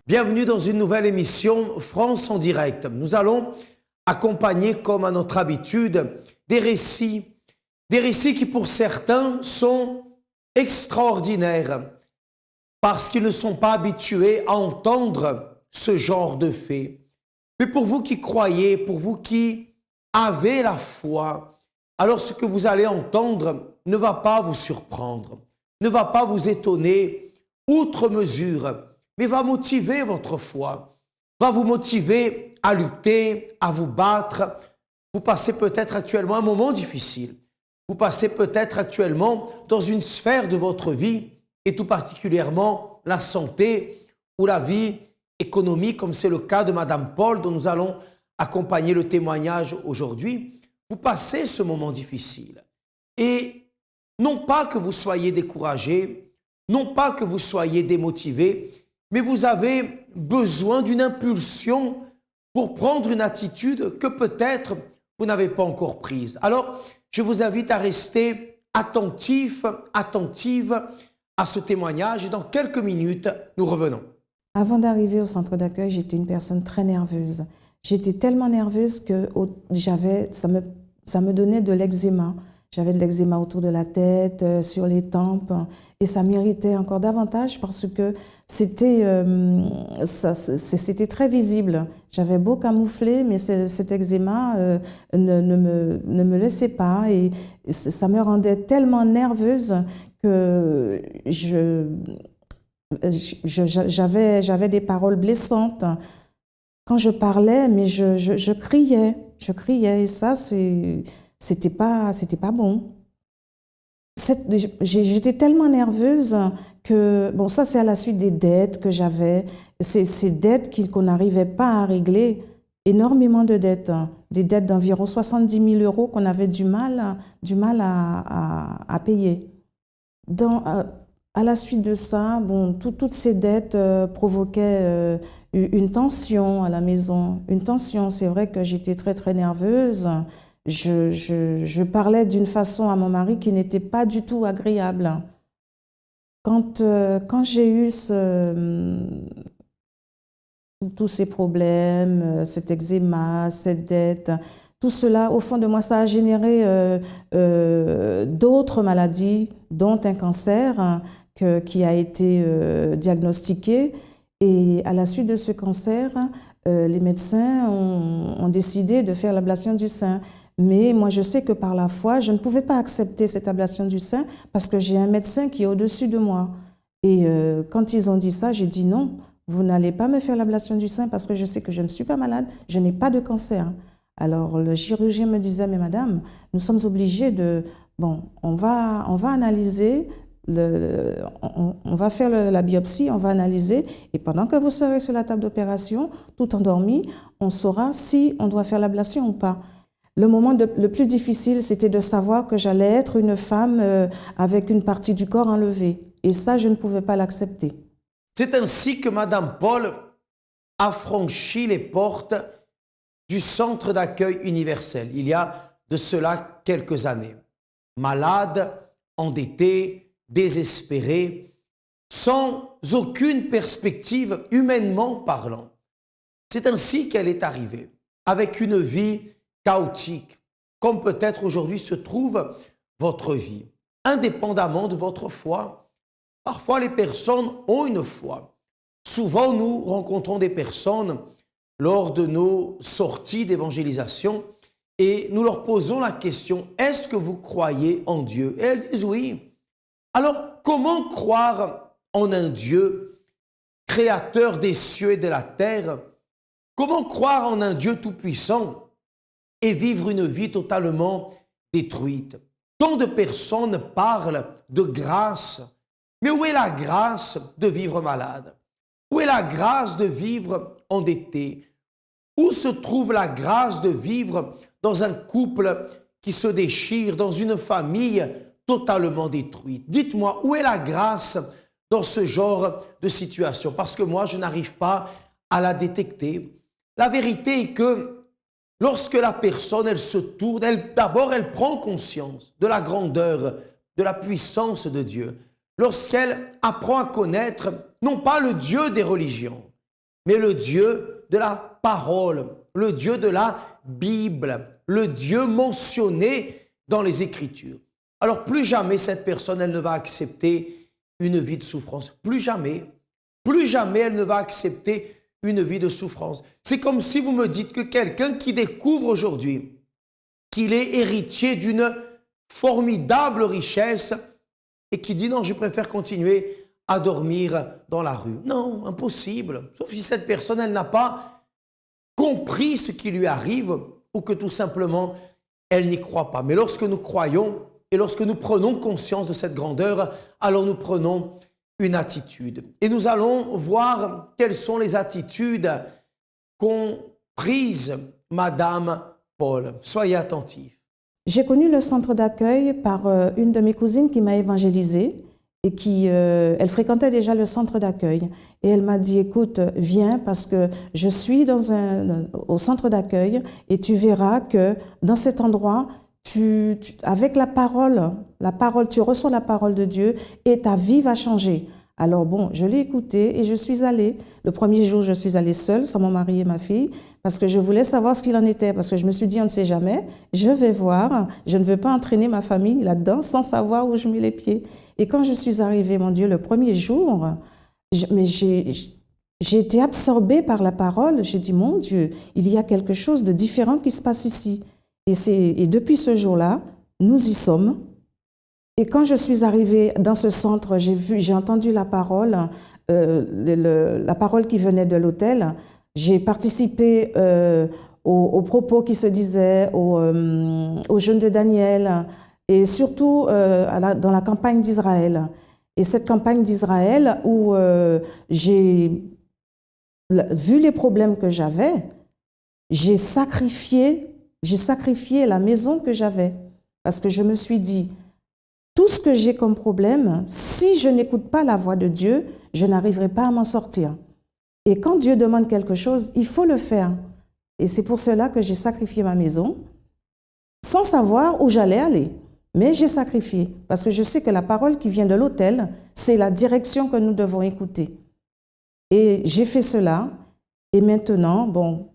Bienvenue dans une nouvelle émission France en direct. Nous allons accompagner, comme à notre habitude, des récits qui pour certains sont extraordinaires parce qu'ils ne sont pas habitués à entendre ce genre de faits. Mais pour vous qui croyez, pour vous qui avez la foi, alors ce que vous allez entendre ne va pas vous surprendre, ne va pas vous étonner outre mesure, mais va motiver votre foi, va vous motiver à lutter, à vous battre. Vous passez peut-être actuellement un moment difficile. Vous passez peut-être actuellement dans une sphère de votre vie, et tout particulièrement la santé ou la vie économique, comme c'est le cas de Madame Paul, dont nous allons accompagner le témoignage aujourd'hui. Vous passez ce moment difficile. Et non pas que vous soyez découragé, non pas que vous soyez démotivé, mais vous avez besoin d'une impulsion pour prendre une attitude que peut-être vous n'avez pas encore prise. Alors, je vous invite à rester attentif, attentive à ce témoignage et dans quelques minutes, nous revenons. Avant d'arriver au centre d'accueil, j'étais une personne très nerveuse. J'étais tellement nerveuse que ça me donnait de l'eczéma. J'avais de l'eczéma autour de la tête, sur les tempes, et ça m'irritait encore davantage parce que c'était très visible. J'avais beau camoufler, mais cet eczéma ne me laissait pas, et ça me rendait tellement nerveuse que j'avais des paroles blessantes. Quand je parlais, mais je criais, et ça, c'était pas bon. J'étais tellement nerveuse que, bon, ça c'est à la suite des dettes que j'avais, ces dettes qu'on n'arrivait pas à régler, énormément de dettes, des dettes d'environ 70 000 € qu'on avait du mal à payer. À la suite de ça, bon, toutes ces dettes provoquaient une tension à la maison. Une tension, c'est vrai que j'étais très très nerveuse. Je parlais d'une façon à mon mari qui n'était pas du tout agréable. Quand j'ai eu tous ces problèmes, cet eczéma, cette dette, tout cela, au fond de moi, ça a généré d'autres maladies, dont un cancer qui a été diagnostiqué. Et à la suite de ce cancer, les médecins ont décidé de faire l'ablation du sein. Mais moi, je sais que par la foi, je ne pouvais pas accepter cette ablation du sein parce que j'ai un médecin qui est au-dessus de moi. Et quand ils ont dit ça, j'ai dit non, vous n'allez pas me faire l'ablation du sein parce que je sais que je ne suis pas malade, je n'ai pas de cancer. Alors le chirurgien me disait, mais madame, nous sommes obligés de... Bon, on va analyser, on va faire la biopsie, on va analyser, et pendant que vous serez sur la table d'opération, tout endormi, on saura si on doit faire l'ablation ou pas. Le moment le plus difficile, c'était de savoir que j'allais être une femme avec une partie du corps enlevée. Et ça, je ne pouvais pas l'accepter. C'est ainsi que Madame Paul a franchi les portes du centre d'accueil universel, il y a de cela quelques années. Malade, endettée, désespérée, sans aucune perspective humainement parlant. C'est ainsi qu'elle est arrivée, avec une vie chaotique, comme peut-être aujourd'hui se trouve votre vie, indépendamment de votre foi. Parfois, les personnes ont une foi. Souvent, nous rencontrons des personnes lors de nos sorties d'évangélisation et nous leur posons la question, est-ce que vous croyez en Dieu? Et elles disent oui. Alors, comment croire en un Dieu créateur des cieux et de la terre? Comment croire en un Dieu tout-puissant et vivre une vie totalement détruite? Tant de personnes parlent de grâce, mais où est la grâce de vivre malade? Où est la grâce de vivre endetté? Où se trouve la grâce de vivre dans un couple qui se déchire, dans une famille totalement détruite? Dites-moi, où est la grâce dans ce genre de situation? Parce que moi, je n'arrive pas à la détecter. La vérité est que lorsque la personne, elle se tourne, d'abord, elle prend conscience de la grandeur, de la puissance de Dieu. Lorsqu'elle apprend à connaître, non pas le Dieu des religions, mais le Dieu de la parole, le Dieu de la Bible, le Dieu mentionné dans les Écritures. Alors plus jamais cette personne, elle ne va accepter une vie de souffrance. Plus jamais elle ne va accepter une vie de souffrance. C'est comme si vous me dites que quelqu'un qui découvre aujourd'hui qu'il est héritier d'une formidable richesse et qui dit non, je préfère continuer à dormir dans la rue. Non, impossible. Sauf si cette personne, elle n'a pas compris ce qui lui arrive ou que tout simplement, elle n'y croit pas. Mais lorsque nous croyons et lorsque nous prenons conscience de cette grandeur, alors nous prenons une attitude. Et nous allons voir quelles sont les attitudes qu'ont prises Madame Paul. Soyez attentifs. J'ai connu le centre d'accueil par une de mes cousines qui m'a évangélisée et elle fréquentait déjà le centre d'accueil. Et elle m'a dit, écoute, viens parce que je suis au centre d'accueil et tu verras que dans cet endroit, avec la parole, tu reçois la parole de Dieu et ta vie va changer. Alors bon, je l'ai écouté et je suis allée. Le premier jour, je suis allée seule, sans mon mari et ma fille, parce que je voulais savoir ce qu'il en était, parce que je me suis dit, on ne sait jamais, je vais voir, je ne veux pas entraîner ma famille là-dedans sans savoir où je mets les pieds. Et quand je suis arrivée, mon Dieu, le premier jour, j'ai été absorbée par la parole. J'ai dit, mon Dieu, il y a quelque chose de différent qui se passe ici. Et depuis ce jour-là, nous y sommes. Et quand je suis arrivée dans ce centre, j'ai entendu la parole, la parole qui venait de l'hôtel. J'ai participé aux propos qui se disaient, au jeûne de Daniel, et surtout dans la campagne d'Israël. Et cette campagne d'Israël où j'ai vu les problèmes que j'avais, j'ai sacrifié la maison que j'avais. Parce que je me suis dit, tout ce que j'ai comme problème, si je n'écoute pas la voix de Dieu, je n'arriverai pas à m'en sortir. Et quand Dieu demande quelque chose, il faut le faire. Et c'est pour cela que j'ai sacrifié ma maison, sans savoir où j'allais aller. Mais j'ai sacrifié, parce que je sais que la parole qui vient de l'autel, c'est la direction que nous devons écouter. Et j'ai fait cela. Et maintenant, bon,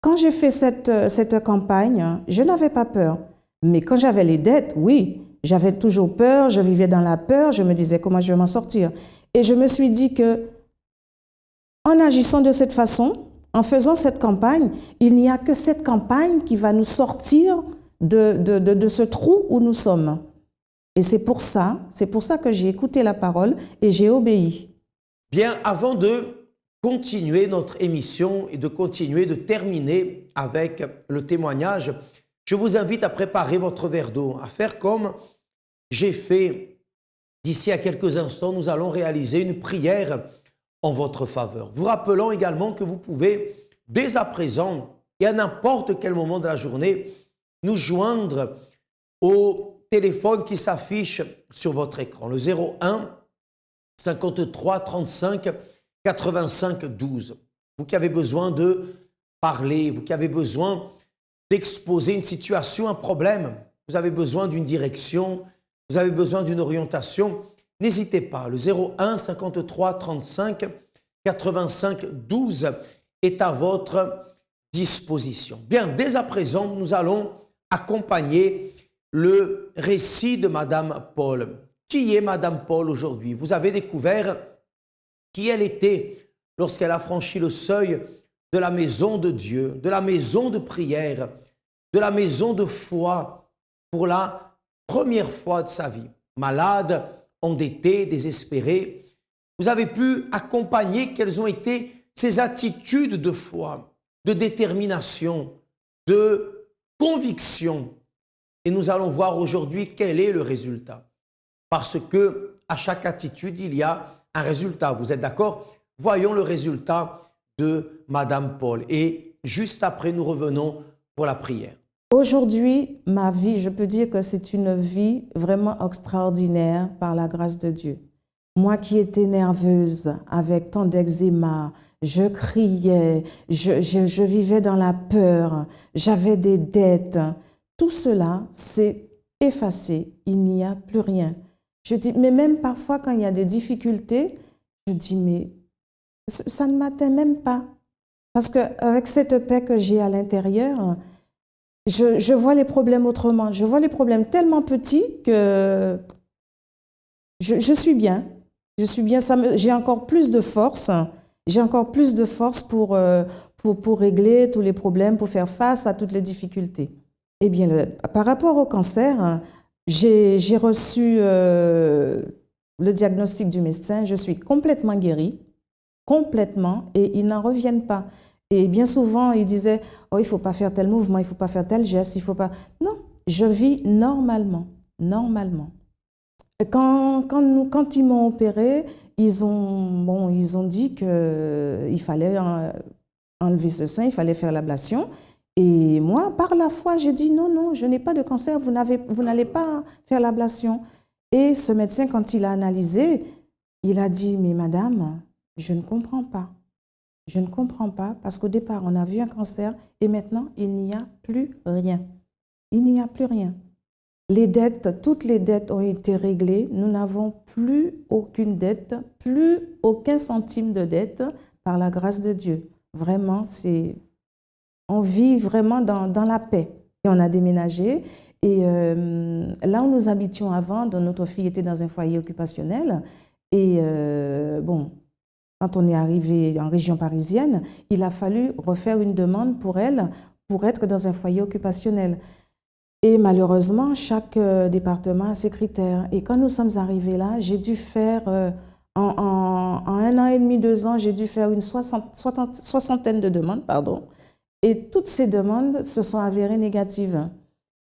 quand j'ai fait cette campagne, je n'avais pas peur. Mais quand j'avais les dettes, oui, j'avais toujours peur, je vivais dans la peur, je me disais comment je vais m'en sortir. Et je me suis dit que, en agissant de cette façon, en faisant cette campagne, il n'y a que cette campagne qui va nous sortir de ce trou où nous sommes. Et c'est pour ça que j'ai écouté la parole et j'ai obéi. Bien, avant de continuer notre émission et de terminer avec le témoignage, je vous invite à préparer votre verre d'eau, à faire comme j'ai fait. D'ici à quelques instants, nous allons réaliser une prière en votre faveur. Vous rappelant également que vous pouvez, dès à présent et à n'importe quel moment de la journée, nous joindre au téléphone qui s'affiche sur votre écran, le 01 53 35 85 12. Vous qui avez besoin de parler, vous qui avez besoin d'exposer une situation, un problème, vous avez besoin d'une direction, vous avez besoin d'une orientation, n'hésitez pas. Le 01 53 35 85 12 est à votre disposition. Bien, dès à présent, nous allons accompagner le récit de Madame Paul. Qui est Madame Paul aujourd'hui? Vous avez découvert qui elle était lorsqu'elle a franchi le seuil de la maison de Dieu, de la maison de prière, de la maison de foi pour la première fois de sa vie. Malade, endettée, désespérée, vous avez pu accompagner quelles ont été ses attitudes de foi, de détermination, de conviction. Et nous allons voir aujourd'hui quel est le résultat. Parce que à chaque attitude, il y a un résultat. Vous êtes d'accord? Voyons le résultat de Madame Paul. Et juste après, nous revenons pour la prière. Aujourd'hui, ma vie, je peux dire que c'est une vie vraiment extraordinaire par la grâce de Dieu. Moi qui étais nerveuse, avec tant d'eczéma, je criais, je vivais dans la peur, j'avais des dettes. Tout cela s'est effacé, il n'y a plus rien. Je dis, mais même parfois quand il y a des difficultés, je dis, mais ça ne m'atteint même pas. Parce qu'avec cette paix que j'ai à l'intérieur, je vois les problèmes autrement. Je vois les problèmes tellement petits que je suis bien. Je suis bien. J'ai encore plus de force. J'ai encore plus de force pour régler tous les problèmes, pour faire face à toutes les difficultés. Eh bien, par rapport au cancer, j'ai reçu le diagnostic du médecin. Je suis complètement guérie, complètement, et ils n'en reviennent pas. Et bien souvent, ils disaient « Oh, il ne faut pas faire tel mouvement, il ne faut pas faire tel geste, il ne faut pas… » Non, je vis normalement, normalement. Quand ils m'ont opéré, ils ont dit qu'il fallait enlever ce sein, il fallait faire l'ablation. Et moi, par la foi, j'ai dit non, non, je n'ai pas de cancer, vous n'allez pas faire l'ablation. Et ce médecin, quand il a analysé, il a dit, mais madame, je ne comprends pas. Je ne comprends pas parce qu'au départ, on a vu un cancer et maintenant, il n'y a plus rien. Il n'y a plus rien. Les dettes, toutes les dettes ont été réglées. Nous n'avons plus aucune dette, plus aucun centime de dette par la grâce de Dieu. Vraiment, on vit vraiment dans la paix. Et on a déménagé et là où nous habitions avant, notre fille était dans un foyer occupationnel et bon, quand on est arrivé en région parisienne, il a fallu refaire une demande pour elle pour être dans un foyer occupationnel. Et malheureusement, chaque département a ses critères. Et quand nous sommes arrivés là, j'ai dû faire, en 1 an et demi, 2 ans, j'ai dû faire une soixantaine de demandes, pardon. Et toutes ces demandes se sont avérées négatives.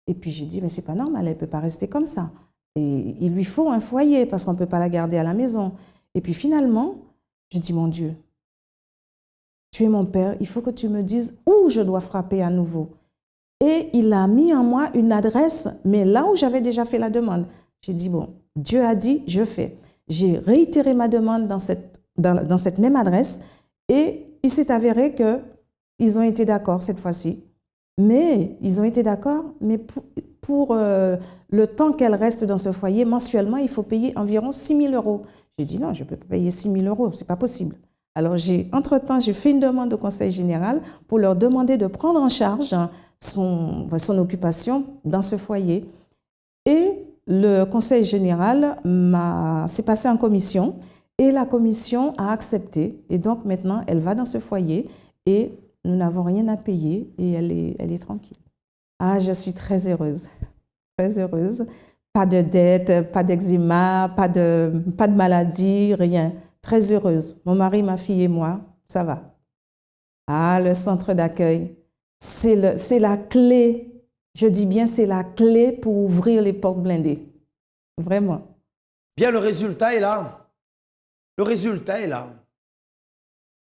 Et puis j'ai dit, mais c'est pas normal, elle ne peut pas rester comme ça. Et il lui faut un foyer parce qu'on ne peut pas la garder à la maison. Et puis finalement, je dis, mon Dieu, tu es mon Père, il faut que tu me dises où je dois frapper à nouveau. Et il a mis en moi une adresse, mais là où j'avais déjà fait la demande. J'ai dit, bon, Dieu a dit, je fais. J'ai réitéré ma demande dans cette même adresse et il s'est avéré qu'ils ont été d'accord cette fois-ci. Mais ils ont été d'accord, mais pour le temps qu'elle reste dans ce foyer, mensuellement, il faut payer environ 6 000 €. J'ai dit, non, je ne peux pas payer 6 000 €, ce n'est pas possible. Alors, entre-temps, j'ai fait une demande au Conseil général pour leur demander de prendre en charge son occupation dans ce foyer. Et le Conseil général s'est passé en commission et la commission a accepté. Et donc, maintenant, elle va dans ce foyer et nous n'avons rien à payer et elle est tranquille. Ah, je suis très heureuse, très heureuse. Pas de dette, pas d'eczéma, pas de maladie, rien. Très heureuse. Mon mari, ma fille et moi, ça va. Ah, le centre d'accueil, c'est la clé. Je dis bien, c'est la clé pour ouvrir les portes blindées. Vraiment. Bien, le résultat est là. Le résultat est là.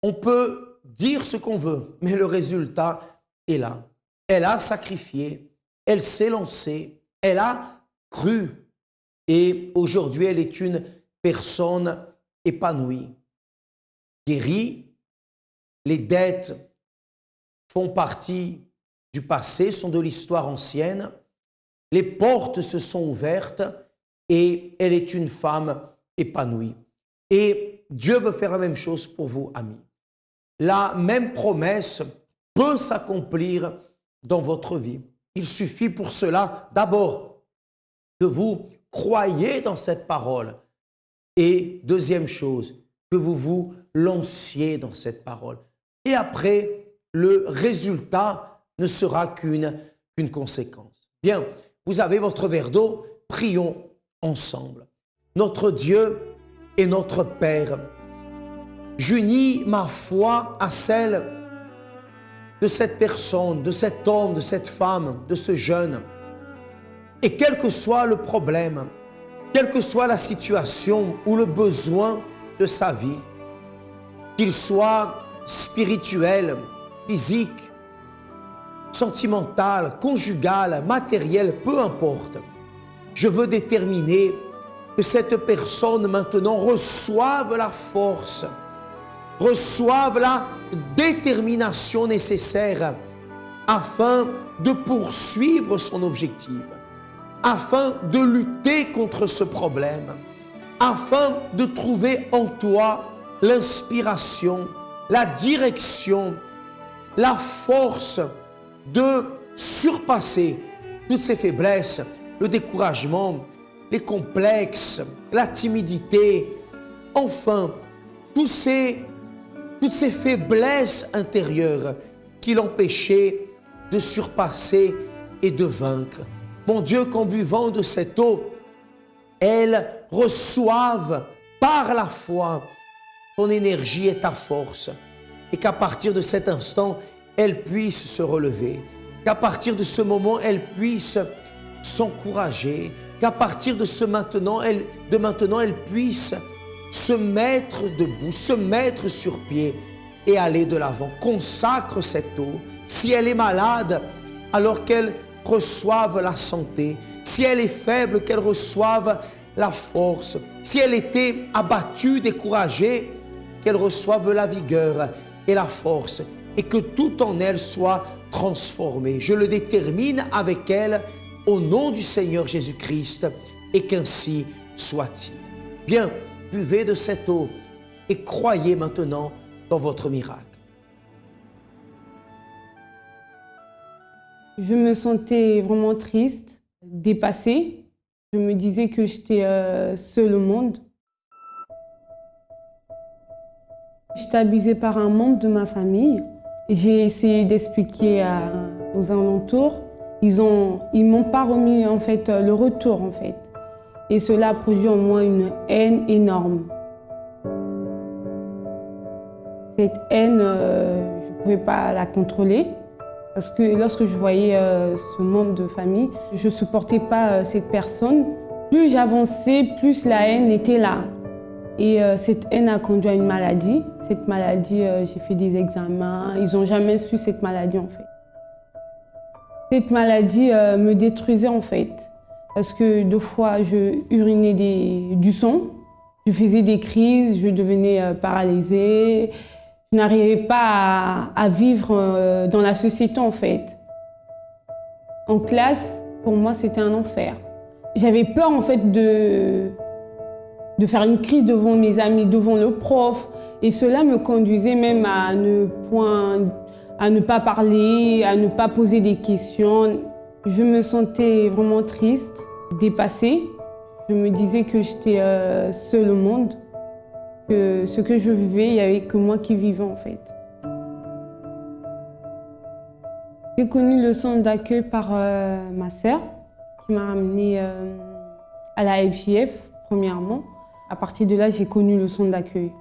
On peut dire ce qu'on veut, mais le résultat est là. Elle a sacrifié, elle s'est lancée, elle a cru. Et aujourd'hui, elle est une personne épanouie, guérie. Les dettes font partie du passé, sont de l'histoire ancienne. Les portes se sont ouvertes et elle est une femme épanouie. Et Dieu veut faire la même chose pour vous, amis. La même promesse peut s'accomplir dans votre vie. Il suffit pour cela, d'abord, que vous croyiez dans cette parole. Et deuxième chose, que vous vous lanciez dans cette parole. Et après, le résultat ne sera qu'une conséquence. Bien, vous avez votre verre d'eau, prions ensemble. Notre Dieu et notre Père, j'unis ma foi à celle de cette personne, de cet homme, de cette femme, de ce jeune. Et quel que soit le problème, quelle que soit la situation ou le besoin de sa vie, qu'il soit spirituel, physique, sentimental, conjugal, matériel, peu importe, je veux déterminer que cette personne maintenant reçoive la force, reçoive la détermination nécessaire afin de poursuivre son objectif, afin de lutter contre ce problème, afin de trouver en toi l'inspiration, la direction la force de surpasser toutes ces faiblesses, le découragement, les complexes, la timidité, enfin, toutes ces faiblesses intérieures qui l'empêchaient de surpasser et de vaincre. Mon Dieu, qu'en buvant de cette eau, elles reçoivent par la foi ton énergie et ta force, et qu'à partir de cet instant, elles puissent se relever, qu'à partir de ce moment, elles puissent s'encourager, qu'à partir de maintenant, elles puissent se mettre debout, se mettre sur pied et aller de l'avant. Consacre cette eau. Si elle est malade, alors qu'elle reçoive la santé. Si elle est faible, qu'elle reçoive la force. Si elle était abattue, découragée, qu'elle reçoive la vigueur et la force, et que tout en elle soit transformé. Je le détermine avec elle au nom du Seigneur Jésus-Christ, et qu'ainsi soit-il. Bien, buvez de cette eau et croyez maintenant dans votre miracle. Je me sentais vraiment triste, dépassée. Je me disais que j'étais seule au monde. J'étais abusée par un membre de ma famille. J'ai essayé d'expliquer aux alentours. Ils m'ont pas remis en fait le retour en fait. Et cela a produit en moi une haine énorme. Cette haine, je ne pouvais pas la contrôler. Parce que lorsque je voyais ce membre de famille, je ne supportais pas cette personne. Plus j'avançais, plus la haine était là. Et cette haine a conduit à une maladie. Cette maladie, j'ai fait des examens. Ils n'ont jamais su cette maladie en fait. Cette maladie me détruisait en fait. Parce que 2 fois, je urinais du sang. Je faisais des crises, je devenais paralysée. Je n'arrivais pas à vivre dans la société en fait. En classe, pour moi, c'était un enfer. J'avais peur en fait de faire une crise devant mes amis, devant le prof. Et cela me conduisait même à ne pas parler, à ne pas poser des questions. Je me sentais vraiment triste, dépassée. Je me disais que j'étais seule au monde. Que ce que je vivais, il n'y avait que moi qui vivais en fait. J'ai connu le centre d'accueil par ma sœur, qui m'a ramenée à la FJF, premièrement. À partir de là, j'ai connu le centre d'accueil.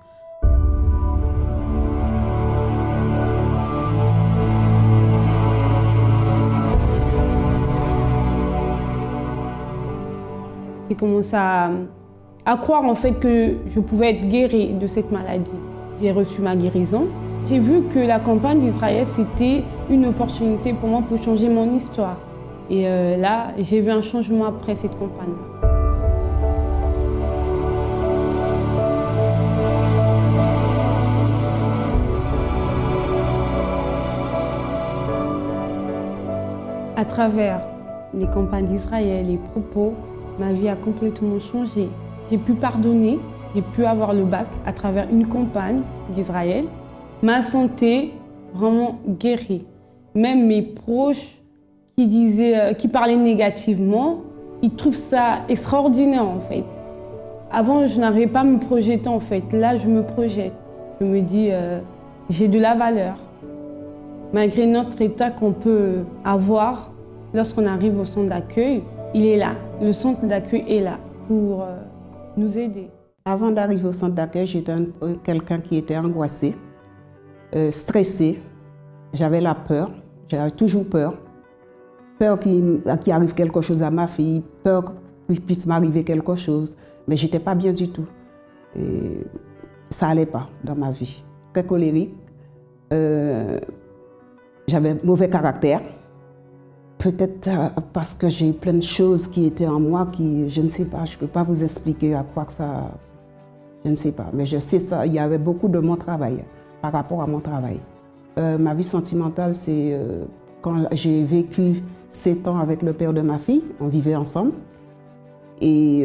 J'ai commencé à croire en fait que je pouvais être guérie de cette maladie. J'ai reçu ma guérison. J'ai vu que la campagne d'Israël, c'était une opportunité pour moi pour changer mon histoire. Et là, j'ai vu un changement après cette campagne. À travers les campagnes d'Israël, les propos, ma vie a complètement changé. J'ai pu pardonner, j'ai pu avoir le bac à travers une campagne d'Israël. Ma santé, vraiment guérie. Même mes proches qui parlaient négativement, ils trouvent ça extraordinaire en fait. Avant, je n'arrivais pas à me projeter en fait. Là, je me projette. Je me dis, j'ai de la valeur. Malgré notre état qu'on peut avoir lorsqu'on arrive au centre d'accueil, il est là. Le centre d'accueil est là pour nous aider. Avant d'arriver au centre d'accueil, j'étais quelqu'un qui était angoissé, stressé. J'avais la peur, j'avais toujours peur. Peur qu'il arrive quelque chose à ma fille, peur qu'il puisse m'arriver quelque chose. Mais je n'étais pas bien du tout. Et ça n'allait pas dans ma vie. Très colérique, j'avais mauvais caractère. Peut-être parce que j'ai plein de choses qui étaient en moi qui, je ne sais pas, je ne peux pas vous expliquer à quoi que ça... Je ne sais pas, mais je sais ça, il y avait beaucoup de mon travail, par rapport à mon travail. Ma vie sentimentale, c'est quand j'ai vécu 7 ans avec le père de ma fille, on vivait ensemble. Et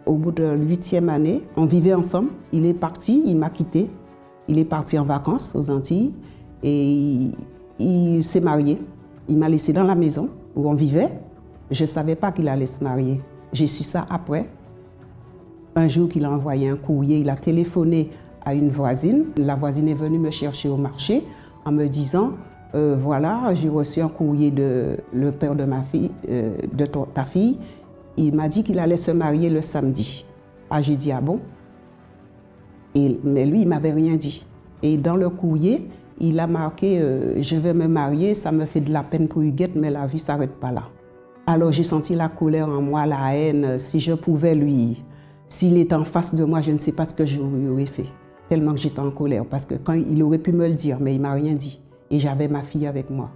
au bout de 8e année, on vivait ensemble. Il est parti, il m'a quitté. Il est parti en vacances aux Antilles. Et il s'est marié. Il m'a laissé dans la maison où on vivait. Je ne savais pas qu'il allait se marier. J'ai su ça après. Un jour qu'il a envoyé un courrier, il a téléphoné à une voisine. La voisine est venue me chercher au marché en me disant voilà, j'ai reçu un courrier de le père de ma fille, ta fille. Il m'a dit qu'il allait se marier le samedi. Ah, j'ai dit ah bon? Mais lui, il ne m'avait rien dit. Et dans le courrier, il a marqué je vais me marier, ça me fait de la peine pour Huguette, mais la vie ne s'arrête pas là. Alors j'ai senti la colère en moi, la haine. Si je pouvais lui, s'il était en face de moi, je ne sais pas ce que j'aurais fait. Tellement que j'étais en colère, parce que quand il aurait pu me le dire, mais il ne m'a rien dit. Et j'avais ma fille avec moi.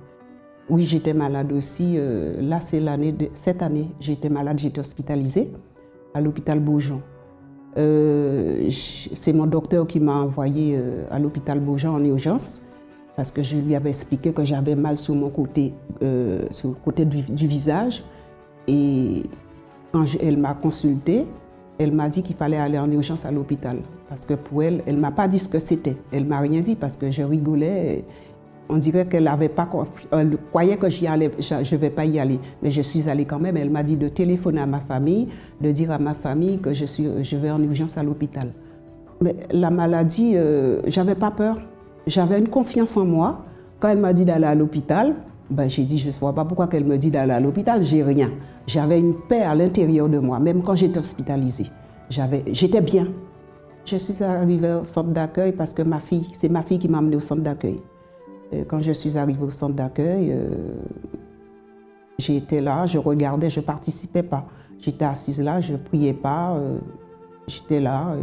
Oui, j'étais malade aussi. Là, c'est cette année, j'étais malade, j'étais hospitalisée à l'hôpital Beaujon. C'est mon docteur qui m'a envoyé à l'hôpital Beaujon en urgence, parce que je lui avais expliqué que j'avais mal sur mon côté, sur le côté du visage. Et quand elle m'a consultée, elle m'a dit qu'il fallait aller en urgence à l'hôpital. Parce que pour elle, elle ne m'a pas dit ce que c'était. Elle ne m'a rien dit parce que je rigolais. On dirait qu'elle n'avait pas, elle croyait que j'y allais, je ne vais pas y aller. Mais je suis allée quand même. Elle m'a dit de téléphoner à ma famille, de dire à ma famille que je vais en urgence à l'hôpital. Mais la maladie, je n'avais pas peur. J'avais une confiance en moi. Quand elle m'a dit d'aller à l'hôpital, ben, j'ai dit, je ne vois pas pourquoi elle me dit d'aller à l'hôpital, j'ai rien. J'avais une paix à l'intérieur de moi, même quand j'étais hospitalisée. J'étais bien. Je suis arrivée au centre d'accueil parce que c'est ma fille qui m'a amenée au centre d'accueil. Quand je suis arrivée au centre d'accueil, j'étais là, je regardais, je ne participais pas. J'étais assise là, je ne priais pas, j'étais là.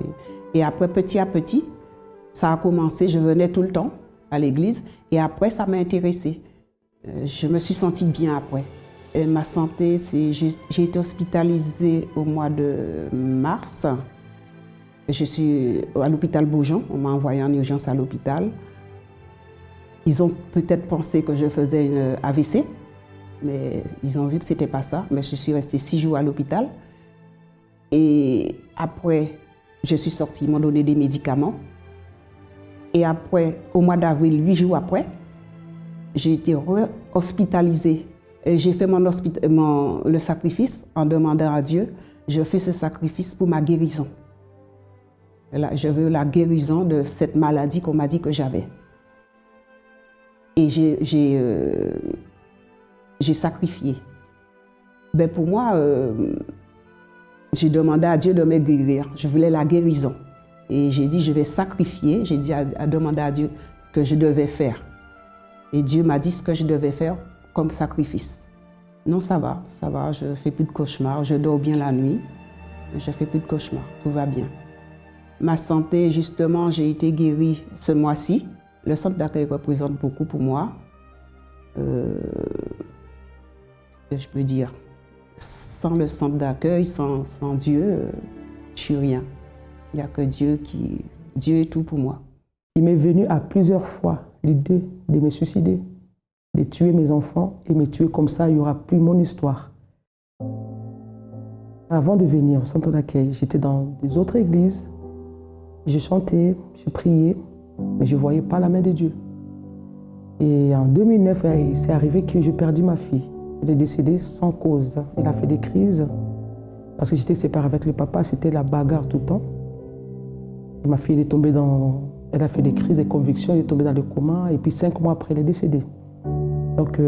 Et après, petit à petit, ça a commencé, je venais tout le temps à l'église et après, ça m'a intéressée. Je me suis sentie bien après. Et ma santé, j'ai été hospitalisée au mois de mars. Je suis à l'hôpital Beaujon, on m'a envoyé en urgence à l'hôpital. Ils ont peut-être pensé que je faisais une AVC, mais ils ont vu que ce n'était pas ça. Mais je suis restée 6 jours à l'hôpital. Et après, je suis sortie, ils m'ont donné des médicaments. Et après, au mois d'avril, 8 jours après, j'ai été hospitalisée. J'ai fait le sacrifice en demandant à Dieu, je fais ce sacrifice pour ma guérison. Là, je veux la guérison de cette maladie qu'on m'a dit que j'avais. Et j'ai sacrifié. Ben pour moi, j'ai demandé à Dieu de me guérir. Je voulais la guérison. Et j'ai dit, je vais sacrifier. J'ai dit à demander à Dieu ce que je devais faire. Et Dieu m'a dit ce que je devais faire comme sacrifice. Non, ça va, je ne fais plus de cauchemars, je dors bien la nuit. Je ne fais plus de cauchemars, tout va bien. Ma santé, justement, j'ai été guérie ce mois-ci. Le centre d'accueil représente beaucoup pour moi. Ce que je peux dire, sans le centre d'accueil, sans Dieu, je suis rien. Il n'y a que Dieu Dieu est tout pour moi. Il m'est venu à plusieurs fois l'idée de me suicider, de tuer mes enfants et me tuer comme ça, il n'y aura plus mon histoire. Avant de venir au centre d'accueil, j'étais dans des autres églises. Je chantais, je priais, mais je ne voyais pas la main de Dieu. Et en 2009, c'est arrivé que j'ai perdu ma fille. Elle est décédée sans cause. Elle a fait des crises parce que j'étais séparée avec le papa, c'était la bagarre tout le temps. Et ma fille, elle a fait des crises, des convictions, elle est tombée dans le coma et puis 5 mois après, elle est décédée. Donc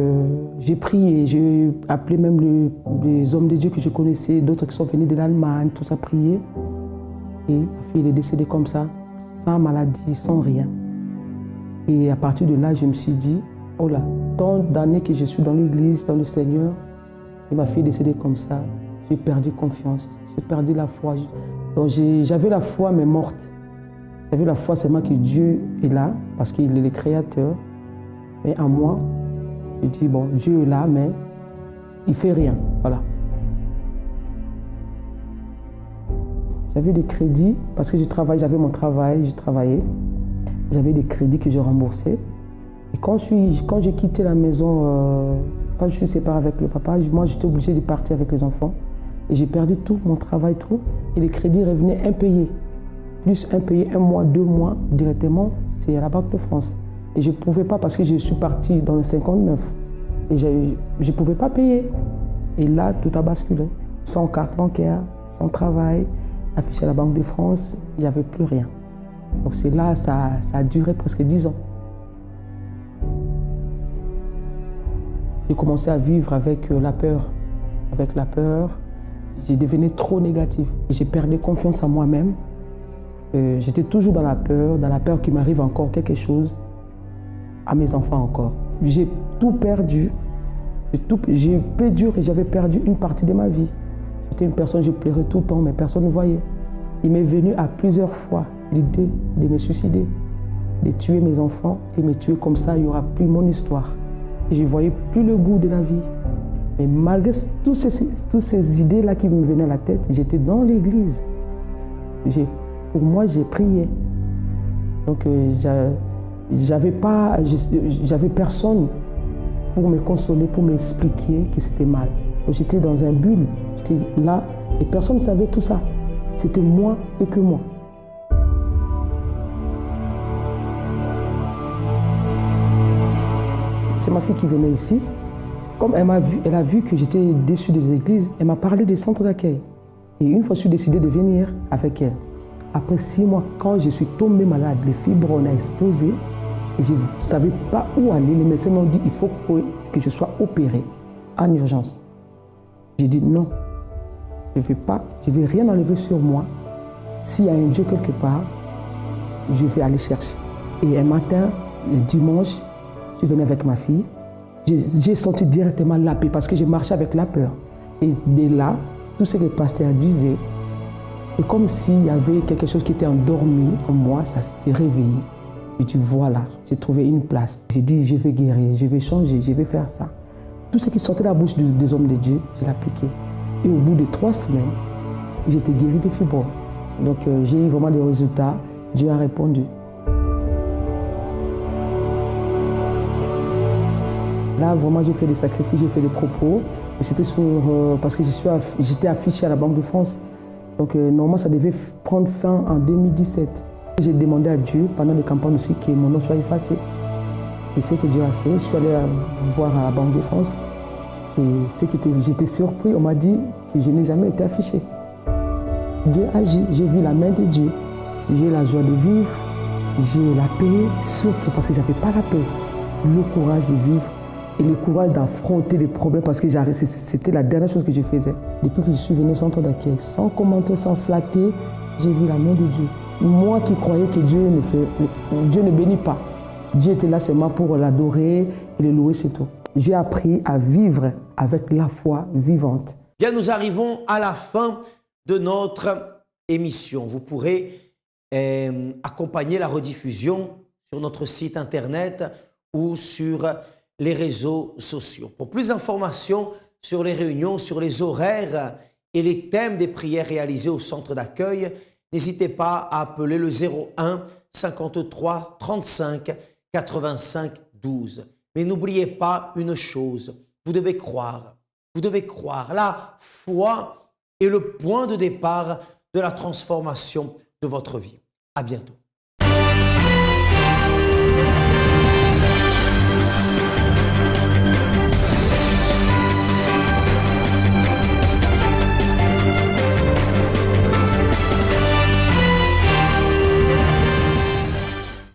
j'ai prié, j'ai appelé même les hommes de Dieu que je connaissais, d'autres qui sont venus de l'Allemagne, tout ça, prier. Et ma fille est décédée comme ça, sans maladie, sans rien. Et à partir de là, je me suis dit, oh là, tant d'années que je suis dans l'église, dans le Seigneur, et ma fille est décédée comme ça, j'ai perdu confiance, j'ai perdu la foi. Donc j'avais la foi, mais morte. J'avais la foi seulement que Dieu est là, parce qu'il est le créateur. Mais en moi, j'ai dit, bon, Dieu est là, mais il ne fait rien. Voilà. J'avais des crédits, parce que j'avais mon travail, je travaillais. J'avais des crédits que je remboursais. Et quand j'ai quitté la maison, quand je suis séparée avec le papa, moi j'étais obligée de partir avec les enfants. Et j'ai perdu tout, mon travail, tout. Et les crédits revenaient impayés. Plus impayés, 1 mois, 2 mois, directement, c'est à la Banque de France. Et je ne pouvais pas parce que je suis partie dans le 59. Et je ne pouvais pas payer. Et là, tout a basculé. Sans carte bancaire, sans travail, affiché à la Banque de France, il n'y avait plus rien. Donc c'est là, ça a duré presque 10 ans. J'ai commencé à vivre avec la peur. Avec la peur, j'ai devenu trop négatif. J'ai perdu confiance en moi-même. J'étais toujours dans la peur qu'il m'arrive encore quelque chose, à mes enfants encore. J'ai tout perdu. J'ai perdu et j'avais perdu une partie de ma vie. J'étais une personne, je pleurais tout le temps, mais personne ne voyait. Il m'est venu à plusieurs fois l'idée de me suicider, de tuer mes enfants et me tuer comme ça, il n'y aura plus mon histoire. Et je ne voyais plus le goût de la vie. Mais malgré toutes ces idées-là qui me venaient à la tête, j'étais dans l'église. Pour moi, j'ai prié. Donc, j'avais personne pour me consoler, pour m'expliquer que c'était mal. J'étais dans un bulle, j'étais là et personne ne savait tout ça. C'était moi et que moi. C'est ma fille qui venait ici. Comme elle a vu que j'étais déçue des églises, elle m'a parlé des centres d'accueil. Et une fois, je suis décidée de venir avec elle. Après 6 mois, quand je suis tombée malade, le fibrome a explosé. Et je ne savais pas où aller. Les médecins m'ont dit qu'il faut que je sois opérée en urgence. J'ai dit non, je ne vais rien enlever sur moi. S'il y a un Dieu quelque part, je vais aller chercher. Et un matin, le dimanche, je venais avec ma fille. J'ai senti directement la paix parce que je marchais avec la peur. Et de là, tout ce que le pasteur disait, c'est comme s'il y avait quelque chose qui était endormi en moi, ça s'est réveillé. J'ai dit voilà, j'ai trouvé une place. J'ai dit je vais guérir, je vais changer, je vais faire ça. Tout ce qui sortait de la bouche des hommes de Dieu, je l'appliquais. Et au bout de 3 semaines, j'étais guérie de fibrome. Donc j'ai eu vraiment des résultats. Dieu a répondu. Là, vraiment, j'ai fait des sacrifices, j'ai fait des propos. C'était parce que j'étais affichée à la Banque de France. Donc normalement, ça devait prendre fin en 2017. J'ai demandé à Dieu, pendant les campagnes aussi, que mon nom soit effacé. Et ce que Dieu a fait, je suis allée voir à la Banque de France. Et j'étais surpris, on m'a dit que je n'ai jamais été affichée. Dieu agit, j'ai vu la main de Dieu. J'ai la joie de vivre, j'ai la paix, surtout parce que je n'avais pas la paix. Le courage de vivre et le courage d'affronter les problèmes parce que c'était la dernière chose que je faisais. Depuis que je suis venue au centre d'accueil, sans commenter, sans flatter, j'ai vu la main de Dieu. Moi qui croyais que Dieu ne bénit pas. Dieu était là seulement pour l'adorer et le louer, c'est tout. J'ai appris à vivre avec la foi vivante. Bien, nous arrivons à la fin de notre émission. Vous pourrez accompagner la rediffusion sur notre site internet ou sur les réseaux sociaux. Pour plus d'informations sur les réunions, sur les horaires et les thèmes des prières réalisées au centre d'accueil, n'hésitez pas à appeler le 01 53 35 85 12. Mais n'oubliez pas une chose, vous devez croire. Vous devez croire. La foi est le point de départ de la transformation de votre vie. À bientôt.